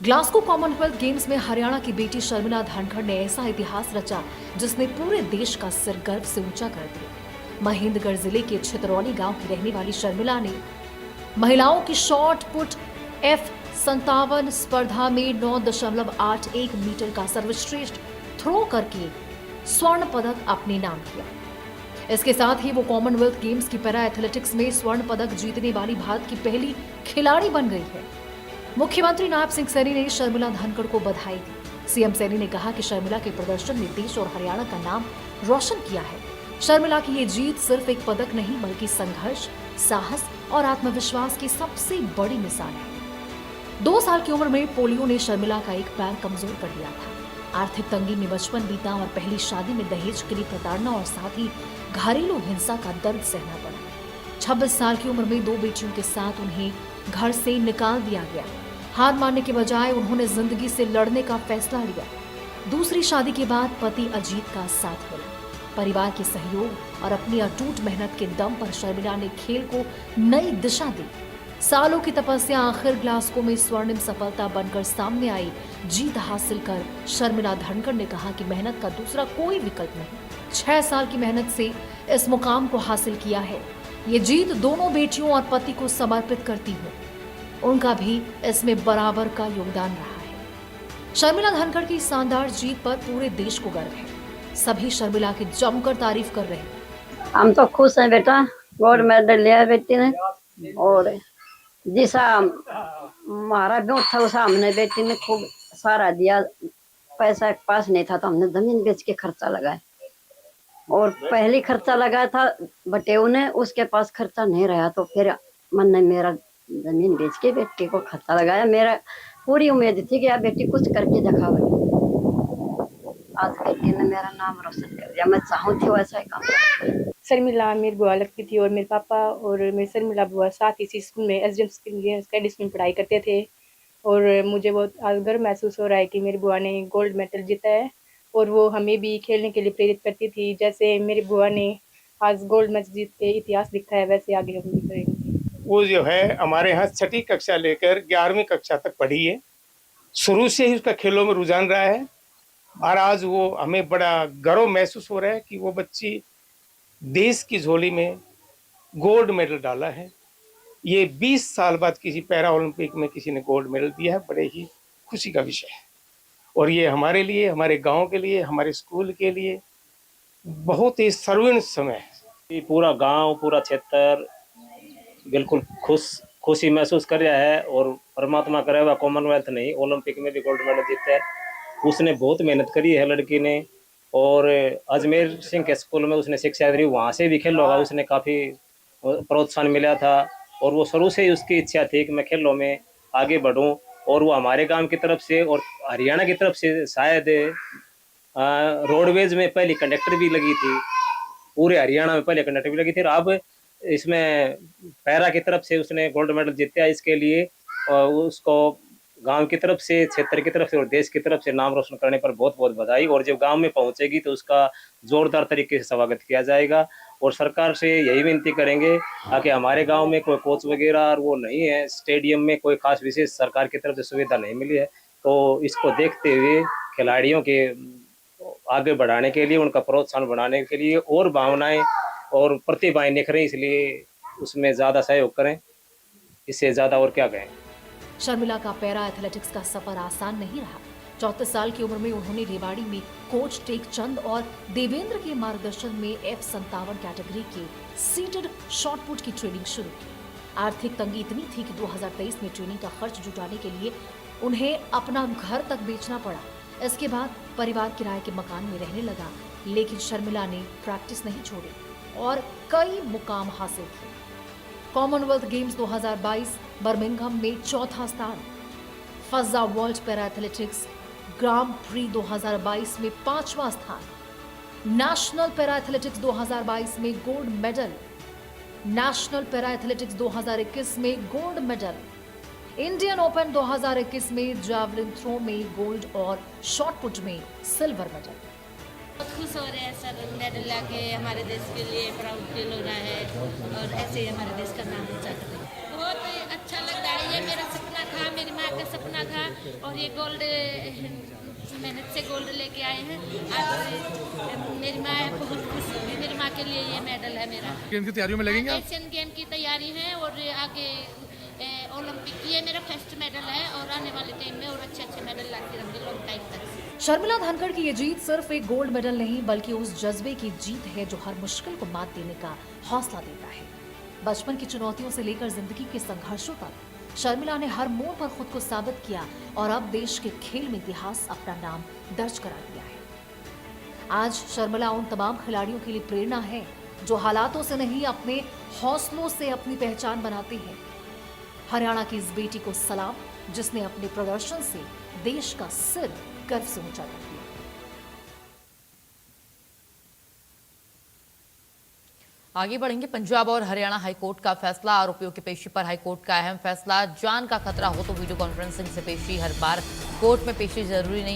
Glasgow Commonwealth games में हरियाणा की बेटी शर्मिला धनखड़ ने ऐसा इतिहास रचा जिसने पूरे देश का सिर गर्व से ऊंचा कर दिया। महेंद्रगढ़ जिले के छितरौली गांव की रहने वाली शर्मिला ने महिलाओं की शॉर्ट पुट F57 स्पर्धा में 9.81 मीटर का सर्वश्रेष्ठ थ्रो करके स्वर्ण पदक अपने नाम किया। इसके साथ ही वो कॉमनवेल्थ गेम्स की पैरा एथलेटिक्स में स्वर्ण पदक जीतने वाली भारत की पहली खिलाड़ी बन गई है। मुख्यमंत्री नायब सिंह सैनी ने शर्मिला धनखड़ को बधाई दी। सीएम सैनी ने कहा कि शर्मिला के प्रदर्शन ने देश और हरियाणा का नाम रोशन किया है। शर्मिला की ये जीत सिर्फ एक पदक नहीं बल्कि संघर्ष, साहस और आत्मविश्वास की सबसे बड़ी मिसाल है। 2 साल की उम्र में पोलियो ने शर्मिला का एक पैर कमजोर कर दिया था। आर्थिक तंगी में बचपन बीता और पहली शादी में दहेज के लिए प्रताड़ना और साथ ही घरेलू हिंसा का दर्द सहना पड़ा। 26 साल की उम्र में 2 बेटियों के साथ उन्हें घर से निकाल दिया गया। हार मानने के बजाय उन्होंने जिंदगी से लड़ने का फैसला लिया। दूसरी शादी के बाद पति अजीत का साथ मिला। परिवार के सहयोग और अपनी अटूट मेहनत के दम पर शर्मिला ने खेल को नई दिशा दी। सालों की तपस्या आखिर ग्लासगो में स्वर्णिम सफलता बनकर सामने आई। जीत हासिल कर शर्मिला धनखड़ ने कहा कि मेहनत का दूसरा कोई विकल्प नहीं। 6 साल की मेहनत से इस मुकाम को हासिल किया है। ये जीत दोनों बेटियों और पति को समर्पित करती हूँ। उनका भी इसमें बराबर का योगदान रहा है। शर्मिला धनखड़ की शानदार जीत पर पूरे देश को गर्व है। सभी शर्मिला की जमकर तारीफ कर रहे हैं। हम तो खुश हैं बेटा, गोल्ड मेडल लिया बेटी ने। और जैसा हमारा ब्यों था उसा हमने बेटी ने खूब सारा दिया। पैसा पास नहीं था तो हमने जमीन बेच के खर्चा लगाया। और पहली खर्चा लगाया था बटेऊ ने, उसके पास खर्चा नहीं रहा तो फिर मन ने मेरा जमीन बेच के बेटी को खर्चा लगाया। मेरा पूरी उम्मीद थी कि यार बेटी कुछ करके दिखावे। आज बेटी ने मेरा नाम रोशन कर दिया। मैं चाहूँ थी वैसा ही काम। शर्मिला मेरी बुआ लगती थी और मेरे पापा और मेरी शर्मिला बुआ साथ इसी स्कूल में एसडीएम स्टडीज में पढ़ाई करते थे। और मुझे बहुत आज गर्व महसूस हो रहा है कि मेरी बुआ ने गोल्ड मेडल जीता है और वो हमें भी खेलने के लिए प्रेरित करती थी। जैसे मेरी बुआ ने आज गोल्ड मेडल जीत के इतिहास लिखा है वैसे आगे हम भी करेंगे। वो जो है हमारे यहाँ 6ठी कक्षा लेकर 11वीं कक्षा तक पढ़ी है। शुरू से ही उसका खेलों में रुझान रहा है और आज वो हमें बड़ा गर्व महसूस हो रहा है कि वो बच्ची देश की झोली में गोल्ड मेडल डाला है। ये 20 साल बाद किसी पैरा ओलंपिक में किसी ने गोल्ड मेडल दिया है, बड़े ही खुशी का विषय है। और ये हमारे लिए, हमारे गांव के लिए, हमारे स्कूल के लिए बहुत ही स्वर्णिम समय है। पूरा गांव, पूरा क्षेत्र बिल्कुल खुशी महसूस कर रहा है और परमात्मा करे हुआ कॉमनवेल्थ नहीं ओलंपिक में भी गोल्ड मेडल जीता है। उसने बहुत मेहनत करी है लड़की ने और अजमेर सिंह के स्कूल में उसने शिक्षा दी, वहाँ से भी खेलों का उसने काफ़ी प्रोत्साहन मिला था और वो शुरू से ही उसकी इच्छा थी कि मैं खेलों में आगे बढ़ूँ। और वो हमारे गांव की तरफ से और हरियाणा की तरफ से शायद रोडवेज में पहली कंडक्टर भी लगी थी, पूरे हरियाणा में पहले कंडक्टर भी लगी थी। और अब इसमें पैरा की तरफ से उसने गोल्ड मेडल जीता। इसके लिए उसको गांव की तरफ से, क्षेत्र की तरफ से और देश की तरफ से नाम रोशन करने पर बहुत बहुत बधाई। और जब गांव में पहुंचेगी तो उसका जोरदार तरीके से स्वागत किया जाएगा। और सरकार से यही विनती करेंगे ताकि हमारे गांव में कोई कोच वगैरह और वो नहीं है, स्टेडियम में कोई खास विशेष सरकार की तरफ से सुविधा नहीं मिली है, तो इसको देखते हुए खिलाड़ियों के आगे बढ़ाने के लिए, उनका प्रोत्साहन बढ़ाने के लिए और भावनाएं और प्रतिभाएं निखरें, इसलिए उसमें ज़्यादा सहयोग करें। इससे ज़्यादा और क्या कहें। शर्मिला का पैरा एथलेटिक्स का सफर आसान नहीं रहा। 34 साल की उम्र में उन्होंने रेवाड़ी में कोच टेक चंद और देवेंद्र के मार्गदर्शन में F57 कैटेगरी के सीटेड शॉट पुट की ट्रेनिंग शुरू की। आर्थिक तंगी इतनी थी कि 2023 में ट्रेनिंग का खर्च जुटाने के लिए उन्हें अपना घर तक बेचना पड़ा। इसके बाद परिवार किराए के मकान में रहने लगा, लेकिन शर्मिला ने प्रैक्टिस नहीं छोड़ी और कई मुकाम हासिल किए। कॉमनवेल्थ गेम्स 2022 बर्मिंघम में 4था स्थान, Fazza World Para Athletics Grand Prix 2022 में 5वां स्थान, नेशनल पैरा एथलेटिक्स 2022 में gold medal, National Para Athletics 2021 में गोल्ड मेडल, इंडियन ओपन 2021 में जैवलिन थ्रो में गोल्ड और शॉट पुट में सिल्वर मेडल। बहुत खुश हो रहे हैं सर, मेडल लाके हमारे देश के लिए प्राउड फील हो रहा है और ऐसे ही हमारे देश का नाम ऊंचा करें। बहुत अच्छा लग रहा है, ये मेरा सपना था, मेरी माँ का सपना अच्छा था और ये गोल्ड मेहनत से गोल्ड लेके आए हैं। आज मेरी माँ बहुत खुश हुई, मेरी माँ के लिए ये मेडल है मेरा। गेम की तैयारियों में लगेंगे आप? एशियन गेम की तैयारी है और आगे ओलंपिक, ये मेरा फर्स्ट मेडल है और आने वाले टाइम में और अच्छे मेडल लाती रहूंगी लॉन्ग टाइम तक। शर्मिला धनखड़ की ये जीत सिर्फ एक गोल्ड मेडल नहीं बल्कि उस जज्बे की जीत है जो हर मुश्किल को मात देने का हौसला देता है। बचपन की चुनौतियों से लेकर जिंदगी के संघर्षों तक शर्मिला ने हर मोड़ पर खुद को साबित किया और अब देश के खेल में इतिहास अपना नाम दर्ज करा दिया है। आज शर्मिला उन तमाम खिलाड़ियों के लिए प्रेरणा है जो हालातों से नहीं अपने हौसलों से अपनी पहचान बनाते हैं। हरियाणा की इस बेटी को सलाम जिसने अपने प्रदर्शन से देश का सिर गर्व से ऊंचा कर दिया। आगे बढ़ेंगे। पंजाब और हरियाणा हाईकोर्ट का फैसला, आरोपियों की पेशी पर हाईकोर्ट का अहम फैसला। जान का खतरा हो तो वीडियो कॉन्फ्रेंसिंग से पेशी, हर बार कोर्ट में पेशी जरूरी नहीं।